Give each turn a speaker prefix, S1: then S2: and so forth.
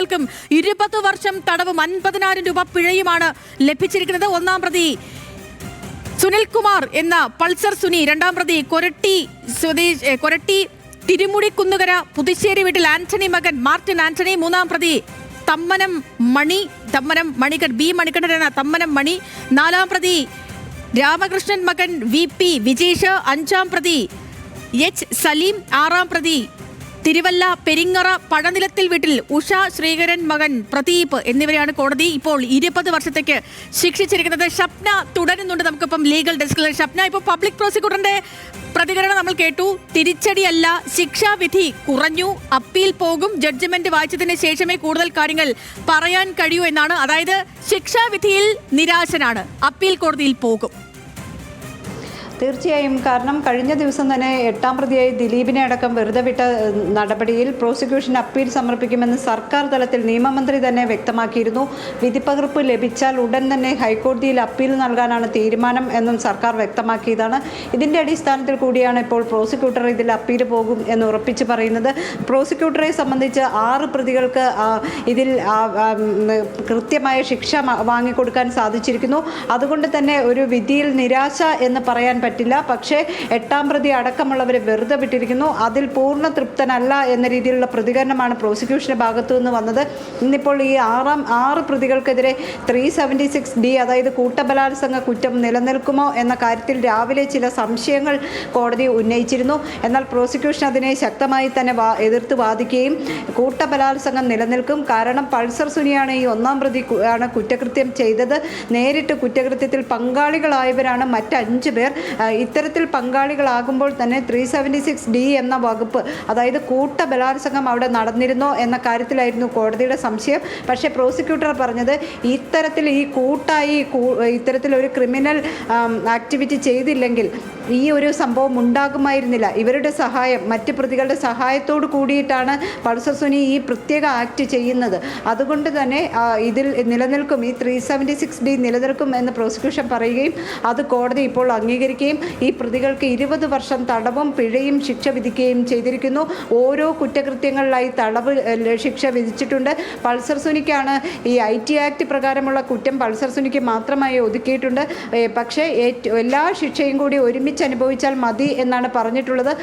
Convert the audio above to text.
S1: പ്രതികൾക്കും 20 വർഷം തടവും 50,000 രൂപ പിഴയുമാണ് ലഭിച്ചിരിക്കുന്നത്. ഒന്നാം പ്രതി സുനിൽകുമാർ എന്ന പൾസർ സുനി, രണ്ടാം പ്രതി കൊരട്ടി തിരുമുടിക്കുന്നുകര പുതുശ്ശേരി വീട്ടിൽ ആന്റണി മകൻ മാർട്ടിൻ ആന്റണി, മൂന്നാം പ്രതി തമ്മനം മണികണ്ഠൻ എന്ന തമ്മനം മണി, നാലാം പ്രതി രാമകൃഷ്ണൻ മകൻ VP വിജേഷ്, അഞ്ചാം പ്രതി എച്ച് സലീം, ആറാം പ്രതി തിരുവല്ല പെരിങ്ങറ പഴനിലത്തിൽ വീട്ടിൽ ഉഷ ശ്രീകരൻ മകൻ പ്രദീപ് എന്നിവരെയാണ് കോടതി ഇപ്പോൾ 20 വർഷത്തേക്ക് ശിക്ഷിച്ചിരിക്കുന്നത്. ഷപ്ന തുടരുന്നുണ്ട് നമുക്കിപ്പം ലീഗൽ ഡെസ്കിൽ. ഷപ്ന, ഇപ്പോൾ പബ്ലിക് പ്രോസിക്യൂട്ടറിന്റെ പ്രതികരണം നമ്മൾ കേട്ടു. തിരിച്ചടിയല്ല, ശിക്ഷാവിധി കുറഞ്ഞു, അപ്പീൽ പോകും, ജഡ്ജ്മെന്റ് വായിച്ചതിന് ശേഷമേ കൂടുതൽ കാര്യങ്ങൾ പറയാൻ കഴിയൂ എന്നാണ്. അതായത് ശിക്ഷാവിധിയിൽ നിരാശനാണ്, അപ്പീൽ കോടതിയിൽ പോകും.
S2: തീർച്ചയായും. കാരണം കഴിഞ്ഞ ദിവസം തന്നെ 8ാം പ്രതിയായി ദിലീപിനെ അടക്കം വെറുതെ വിട്ട നടപടിയിൽ പ്രോസിക്യൂഷൻ അപ്പീൽ സമർപ്പിക്കുമെന്ന് സർക്കാർ തലത്തിൽ നിയമമന്ത്രി തന്നെ വ്യക്തമാക്കിയിരുന്നു. വിധിപ്പകർപ്പ് ലഭിച്ചാൽ ഉടൻ തന്നെ ഹൈക്കോടതിയിൽ അപ്പീൽ നൽകാനാണ് തീരുമാനം എന്നും സർക്കാർ വ്യക്തമാക്കിയതാണ്. ഇതിൻ്റെ അടിസ്ഥാനത്തിൽ കൂടിയാണ് ഇപ്പോൾ പ്രോസിക്യൂട്ടർ ഇതിൽ അപ്പീൽ പോകും എന്ന് ഉറപ്പിച്ച് പറയുന്നത്. പ്രോസിക്യൂട്ടറെ സംബന്ധിച്ച് 6 പ്രതികൾക്ക് ഇതിൽ കൃത്യമായ ശിക്ഷ വാങ്ങിക്കൊടുക്കാൻ സാധിച്ചിരിക്കുന്നു. അതുകൊണ്ട് തന്നെ ഒരു വിധിയിൽ നിരാശ എന്ന് പറയാൻ പറ്റില്ല. പക്ഷേ 8ാം പ്രതി അടക്കമുള്ളവരെ വെറുതെ വിട്ടിരിക്കുന്നു. അതിൽ പൂർണ്ണ തൃപ്തനല്ല എന്ന രീതിയിലുള്ള പ്രതികരണമാണ് പ്രോസിക്യൂഷന്റെ ഭാഗത്തു നിന്ന് വന്നത്. ഇന്നിപ്പോൾ ഈ 6 പ്രതികൾക്കെതിരെ 376D, അതായത് കൂട്ടബലാത്സംഗ കുറ്റം നിലനിൽക്കുമോ എന്ന കാര്യത്തിൽ രാവിലെ ചില സംശയങ്ങൾ കോടതി ഉന്നയിച്ചിരുന്നു. എന്നാൽ പ്രോസിക്യൂഷൻ അതിനെ ശക്തമായി തന്നെ എതിർത്ത് വാദിക്കുകയും കൂട്ടബലാത്സംഗം നിലനിൽക്കും, കാരണം പൾസർ സുനിയാണ് ഈ 1ാം പ്രതി ആണ് കുറ്റകൃത്യം ചെയ്തത്. നേരിട്ട് കുറ്റകൃത്യത്തിൽ പങ്കാളികളായവരാണ് മറ്റ് 5 പേർ. ഇത്തരത്തിൽ പങ്കാളികളാകുമ്പോൾ തന്നെ 376D എന്ന വകുപ്പ്, അതായത് കൂട്ടബലാത്സംഗം അവിടെ നടന്നിരുന്നോ എന്ന കാര്യത്തിലായിരുന്നു കോടതിയുടെ സംശയം. പക്ഷേ പ്രോസിക്യൂട്ടർ പറഞ്ഞത് ഇത്തരത്തിൽ ഈ കൂട്ടായി ഇത്തരത്തിലൊരു ക്രിമിനൽ ആക്ടിവിറ്റി ചെയ്തില്ലെങ്കിൽ ഈ ഒരു സംഭവം ഉണ്ടാകുമായിരുന്നില്ല. ഇവരുടെ സഹായം, മറ്റ് പ്രതികളുടെ സഹായത്തോട് കൂടിയിട്ടാണ് പൾസർ സുനി ഈ പ്രത്യേക ആക്ട് ചെയ്യുന്നത്. അതുകൊണ്ട് തന്നെ ഇതിൽ നിലനിൽക്കും, ഈ 376D നിലനിൽക്കും എന്ന് പ്രോസിക്യൂഷൻ പറയുകയും അത് കോടതി ഇപ്പോൾ അംഗീകരിക്കുകയും ഈ പ്രതികൾക്ക് 20 വർഷം തടവും പിഴയും ശിക്ഷ വിധിക്കുകയും ചെയ്തിരിക്കുന്നു. ഓരോ കുറ്റകൃത്യങ്ങളിലായി തടവ് ശിക്ഷ വിധിച്ചിട്ടുണ്ട്. പൾസർ സുനിക്കാണ് ഈ IT ആക്ട് പ്രകാരമുള്ള കുറ്റം പൾസർ സുനിക്ക് മാത്രമായി ഒതുക്കിയിട്ടുണ്ട്. പക്ഷേ എല്ലാ ശിക്ഷയും കൂടി ഒരുമിച്ച് അനുഭവിച്ചാൽ മതി എന്നാണ് പറഞ്ഞിട്ടുള്ളത്.